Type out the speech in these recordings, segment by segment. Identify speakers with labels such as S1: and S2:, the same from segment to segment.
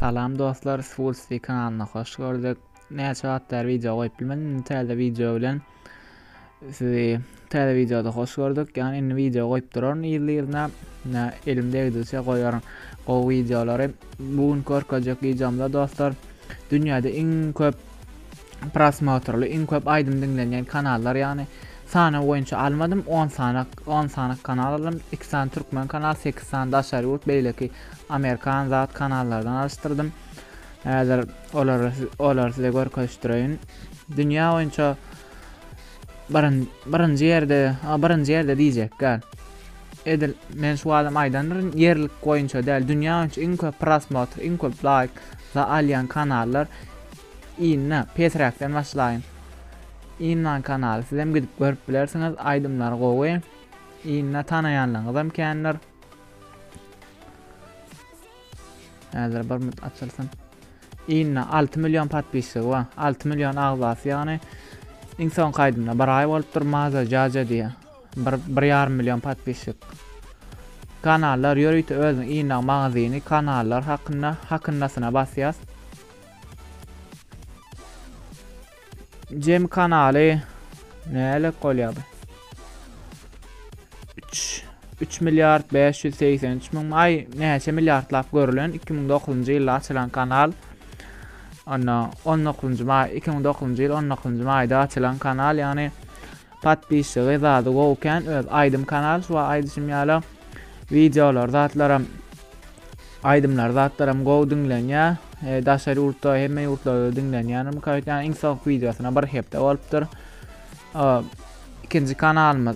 S1: Salam dostlar, Swolsty kanalına hoş gördük. Näçe wagtlar video goýup bilmedim. Täze video bilen sizi täze videoda hoş gördük. Yani indi video goýup duran ýyllarynda elimdägiçe goýaryn. O videolary bugün görkezek ýyjamda dostlar. Dünýäde iň köp prosmotrly, iň köp aýdym dinlenýän kanallar, yani sana boýunça almadım. 10 sana kanal aldım. 2 tane Türkmen kanal, 8 tane daşary urt, beýleki Amerikan zat kanallardan alıştırdım. Häzir olar size görkezdirýän. Dünýä boýunça birinji ýerde diýjek gal. Edil men şu adam aýdandyr ýerlik boýunça däl, dünýä boýunça iň köp prosmotr, iň köp like za alýan kanallar inna Petrakdan başlaýyn. Inna kanal sizem gidip görüp bilersiňiz, aýdymlar gowy. Inna tanaýanlaryňyzam kenler. Häzir bir mut açylsyn. Inna 6 milyon patpisçygy bar. 6 milyon agzasy, ýani iň son kaydymda bir aý bolup durmaza jaja diýe. 1,5 milyon patpisçyk. Kanallar ýörüýte özüň inna magazyny kanallar hakyndasyna basýas. Jem kanaly näle golýar? 3 milyard 583 min ay näçe milyardlap görülen 2009-njy ýylda açylan kanal. Ana 19-njy may 2009-njy ýyl 19-njy maýda açylan kanal, ýani patpisçygy zady gowken öz aýdym kanal, şu aýdyşym ýaly videolar zatlaram aýdymlar zatlaram gow dinlenýär. Daşary urtda hemme ýurtlarda dinlenýär. Ýani iň son videosyna bir hepde bolupdyr. Ikinji kanalymyz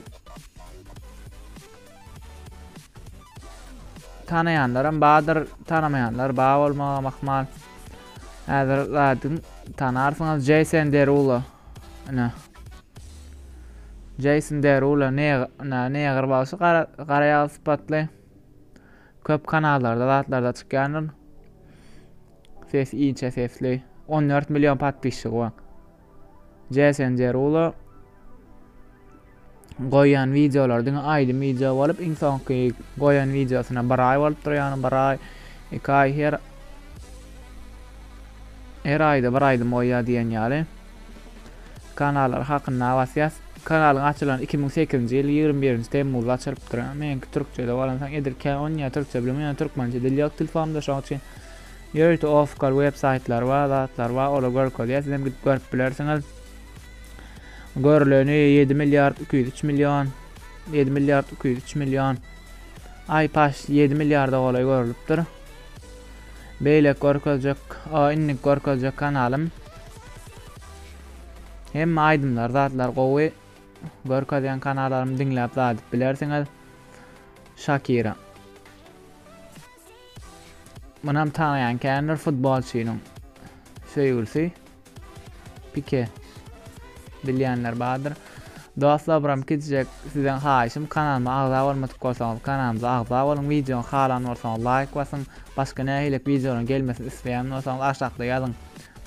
S1: tanayanlarım badır, tanamayanlar bağ olmağa mahmal. Häzir zaten tanarsyňyz Jason Derulo. Jason Derulo näger başy garaýa spatly. Köp kanallarda, zatlarda çykýandyr. Ses iýçe sesli. 14 milyon patpisçygy bar. Jason Derulo goýan videolardan aýdym video bolup, iň sonky goýan videosyna bir aý bolup durýan, bir aý, 2 aý her aýda bir aýdym goýýar diýen ýaly. Kanallar hakynda basýas. Kanalyň açylan 2008-nji ýyl 21-nji temmuzda açylypdyr. Men türkçede bolansaň edirkä ýa türkçe bilmeýän türkmençe dil ýok, telefonumda şoň üçin ýörüýte official websaytlar bar, zatlar bar, olar görkezýär. Sizem gidip görüp bilersiňiz. Görüleni 7 milyard 203 milyon, 7 milyard 203 milyon. Ay paş 7 milyarda golay görülüpdir. Beýle görkezek, innik görkezek kanalym. Hem aýdymlar, zatlar gowy görkezýän kanallarym dinläp zady bilersiňiz. Shakira. Munam tanaýan kendir futbolçynyň söýgülsi Pique. Bilýänler bardyr. Dostlar, buram gidjek sizden haýşym, kanalyma agza bolmadyk bolsaňyz kanalymyza agza bolun, videony halan bolsaňyz like basyň, başga nähilek videoların gelmesini isleýän bolsaňyz aşagda ýazyň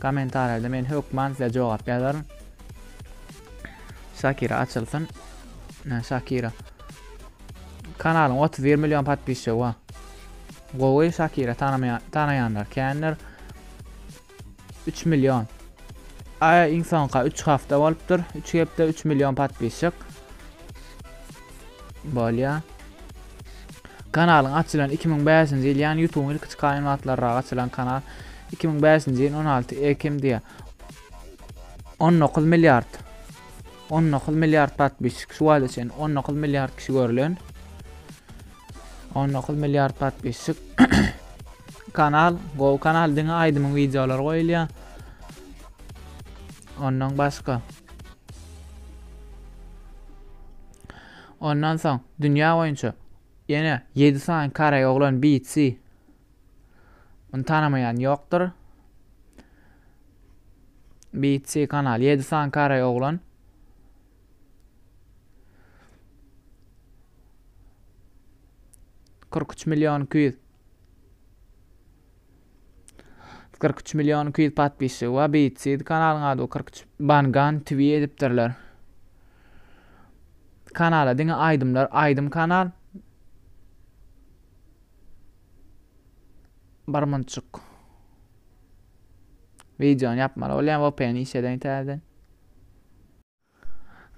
S1: kommentarlarda, men hökman size jogap ýazaryn. Shakira açylsyn. Shakira. Kanalyň 31 milyon patpisçygy bar. Gowy Shakira tanaýanlar kenler 3 milyon. Ay insanka 3 hafta bolupdyr. 3 hepde 3 milyon patpisçyk bolýar. Kanalyň açylan 2005-nji ýyl, ýani YouTube ilk çykanmatlara açylan kanal 2005-nji ýyl 16 ekimde 19 milyard patpisçyk, şu wagt üçin 19 milyard kişi görülen. 19 milyard patpisçyk kanal, go kanal diňe aýdym videolar goýulýar. Ondan başka. Ondan soň dünýä boýunça ýene 7 sany karaý oglan BC. Onu tanamayan ýokdur. BC kanal 7 sany karaý oglan. $43 milyon 43 milyon 200 patpisçy we BC kanalyň ady 43 Bangan TV edipdirler. Kanala diňe aýdymlar, aýdym kanal. Barmançyk Videonu yapmalı olan VPN işeden iterden.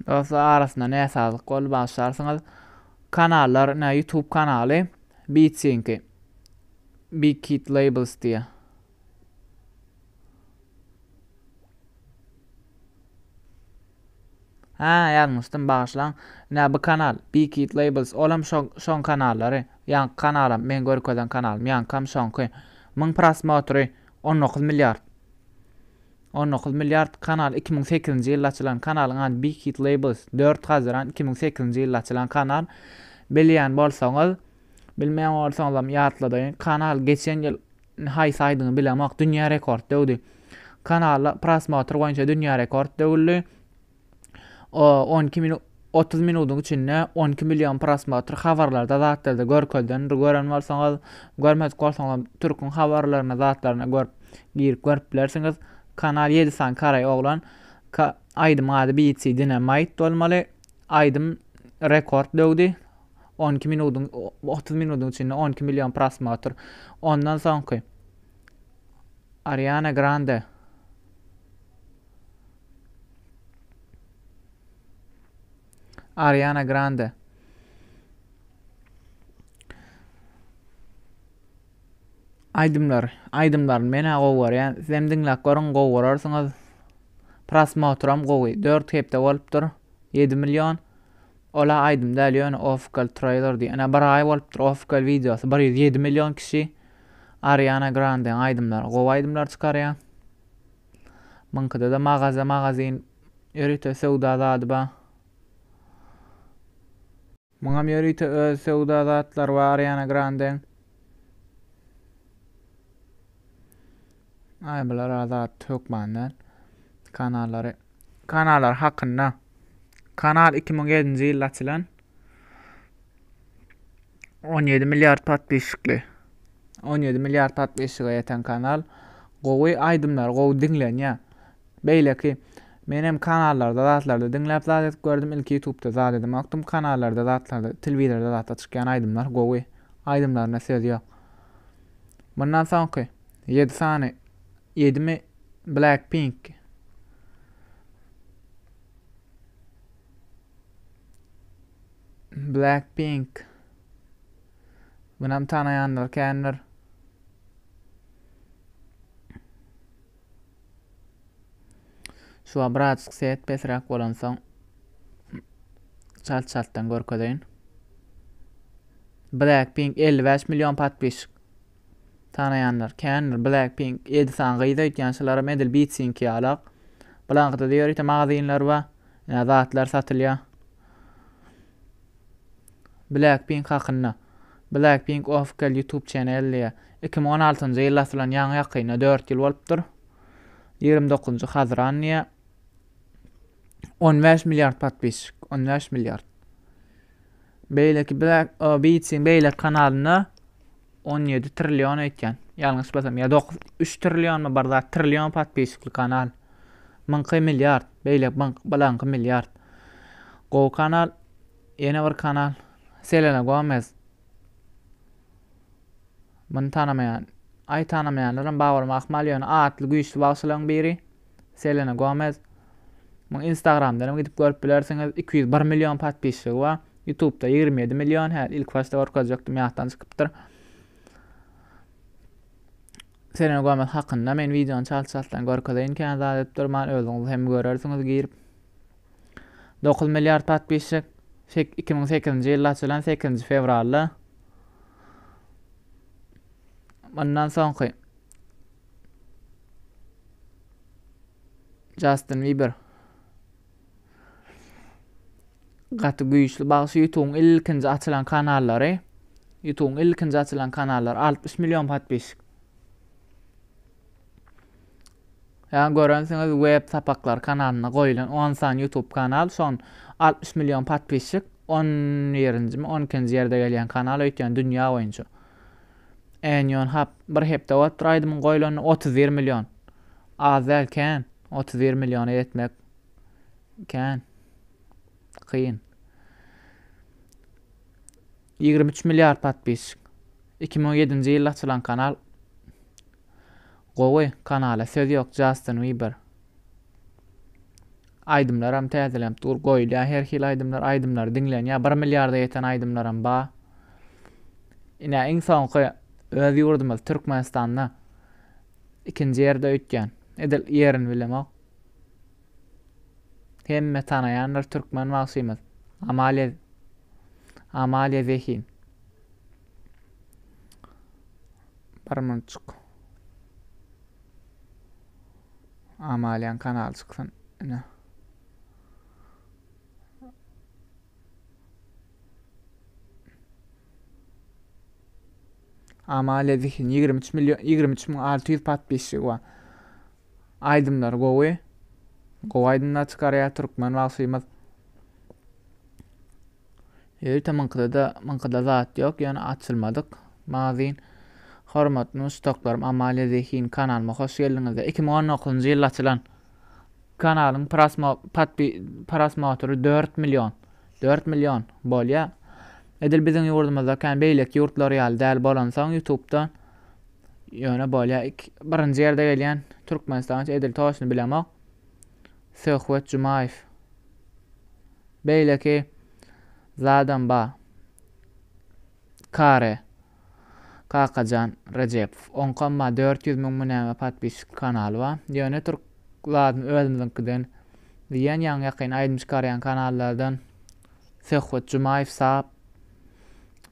S1: Dostlar arasında ne sağlık ol başlarsınız. Kanallar ne YouTube kanalı Beatsync'i Big Kid Labels diye. Yazmıştım bağışlan. Ne bu kanal Big Kid Labels olam şon kanalları. Yan kanalım men görkeden kanalım. Yan kam şonki. 1000 prosmotri 19 milyar. 19 milyar kanal 2008 yılda açılan kanalın adı Big Kid Labels 4 Haziran 2008 yılda açılan kanal. Bilýän bolsaňyz, bilmeýän bolsaňyz ýatladyň. Kanal geçen ýyl hay saýdyny bilemek dünýä rekord döwdi. Kanal prosmotr boýunça dünýä rekord döwüldi. O 30 minutyň içinde 12 milyon prosmotr habarlarda zatlarda görkezden gören bolsaňyz, görmezlik bolsaňyz türkün habarlaryna zatlaryna girip görüp bilersiňiz. Kanal 7 san karay oglan aýdym ady BC Dynamite bolmaly. Aýdym rekord döwdi. 12 minutyň 30 minutyň içinde 12 milyon prosmotr. Ondan soňky Ariana Grande aýdymlar mene gowar sen diňläp görüň gowwararsyňyz prosmotram gowy 4 hepde bolupdyr 7 milyon. Ola aýdym däl ýöne official trailer diýen bir aý bolupdyr official videosy 7 milyon kişi Ariana Grande aýdymlar gowy aýdymlar çykarýar. Munkada da magazin ýörite sewda zady ba. Muňam ýörite öz sewda zatlar bar Ariana Grande. Bular azat tökmanlar kanallar hakynda. Kanal 2007 ýylda açylan 17 milyar patbişikli. 17 milyar patbişiga ýeten kanal. Gowy aýdymlar, gowy diňlenýär. Beýleki menem kanallarda zatlarda diňläp zat edip gördüm. Ilk YouTube'da zat edip baktım kanallarda zatlarda telewizorda zat açykýan aýdymlar gowy aýdymlaryna söz ýok. Bundan soňky 7 sany 7 mi Blackpink bunam tanaýanlar känler. Şu birazjyk set pesrak bolansoň çalt-çaltdan görkedeýin. Blackpink 55 milyon patbiş tanaýanlar känler. Blackpink 7 san gyýda ýetýänçilara medel Beatsync'i alak. Bulangyda diýer magazinler we zatlar satylýar. Blackpink hakynda. Blackpink official YouTube channel 2016-njy ýylda açylan ýaňy ýakyna 4 ýyl bolupdyr. 29-njy Haziran 15 milyar patbiş, 15 milyar. Beýleki Beatsyň beýlek kanalyna 17 trilyon etken. Ýalňyş bolsam ýa 3 trilyon my bar zat trilyon patbişikli kanal. 1000 milyar, beýlek balanky milyar. Gowy kanal, ýene bir kanal Selena Gomez. Muny tanamaýan, tanamaýanlaram bagyrmak malýony atly güýçli bagşylaryň biri Selena Gomez. Muny Instagramdan gidip görüp bilersiňiz 201 milyon patbişigi bar. YouTube'da 27 milyon ilk başda görkezjekdim ýatdan çykypdyr. Selena Gomez hakynda men videony çalt-çaltdan görkedeýin kän zat edip durman özüňiz hem görersiňiz girip. 9 milyar patbişik 2008-nji ýylda açylan 8 fevralda. Ondan soňky Justin Bieber gaty güýçli bagşy YouTube'ň ilkinji açylan kanallary. YouTube'ň ilkinji açylan kanallar 60 milyon patbiş. Ýa görensiňiz web sapaklar kanalyna goýulan 10 san YouTube kanal son 60 milyon patbişik 10 ýerinji mi 12-nji ýerde gelýän kanal öýtýän dünýä boýunça. En ýön bir hepde oturýdym goýulan 31 milyon. Az elken 31 milyona ýetmek kän kıyın. 23 milyar patbiş. 2017-nji ýylda açylan kanal Gowy kanala söz ýok Justin Bieber. Aýdymlaram täzelenip dur goýulýar her hil aýdymlar diňlenýär 1 milliarda ýeten aýdymlaram ba. Ine iň soňky öz ýurdumyz Türkmenistanda ikinji ýerde ötýän. Edil ýerini bilemok. Hemme tanaýanlar türkmen wagtymyz. Amalia Zehin. Barmançyk. Amalian kanal çyksyn. Ine. Amalia Zehin 23.600 patpisçi var. Aydımlar gowy. Gowy aydımlar çykarýar türkmen wagtymyz. Mankada zat ýok, ýani açylmadyk. Mazyn hormatly muştoklarym, Amalia Zehin kanalyma hoş geldiňiz. 2019-njy ýyl açylan kanalyň prosmotory 4 million bolýar. Edil biziň ýurdumyzda kan beýleki ýurtlar ýaly däl bolansaň YouTube'dan ýöne bolýar. Birinji ýerde gelýän Türkmenistan Edil toşuny bilemok. Söhbet Jumaýew. Beýleki zadan ba. Kare. Kakajan Recep. 10,400,000 münäme patpisçi kanaly bar. Ýöne türklardyň özümiziňkiden diýen ýakyn aýdym çykarýan kanallardan Söhbet Jumaýew sap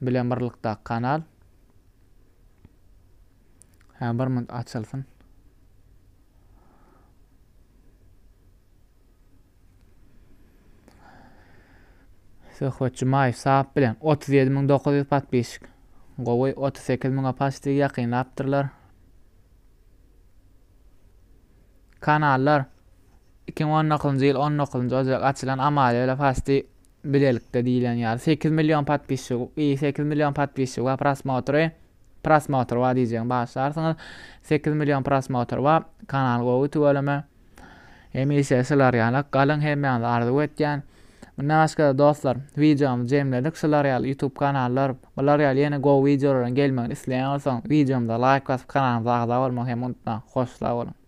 S1: bilen birlikde kanal. Bir minut açylsyn. Söhbet Jumaýew sap bilen 37.900 patpisçi. Gowy 38.000 patpisçi ýakynlapdyrlar. Kanallar 2019-njy ýyl 19-njy ýylda açylan Amalia ile patpisçi bilelikde diýilen ýaly 8 million patpisçi, 8 million patpisçi we prosmotory wa diýjek başlarsyňyz 8 million prosmotory wa kanal gowy töweleme. Emise siler ýaly galyň hemme arzu etýän. Bundan başga dostlar, videomy jemledik. Siler ýaly YouTube kanallar, bular ýaly ýene gowy videolaryň gelmegini isleýän bolsaň, videomda like basyp kanalymyza agza bolmagy hem unutma. Hoşça bolun.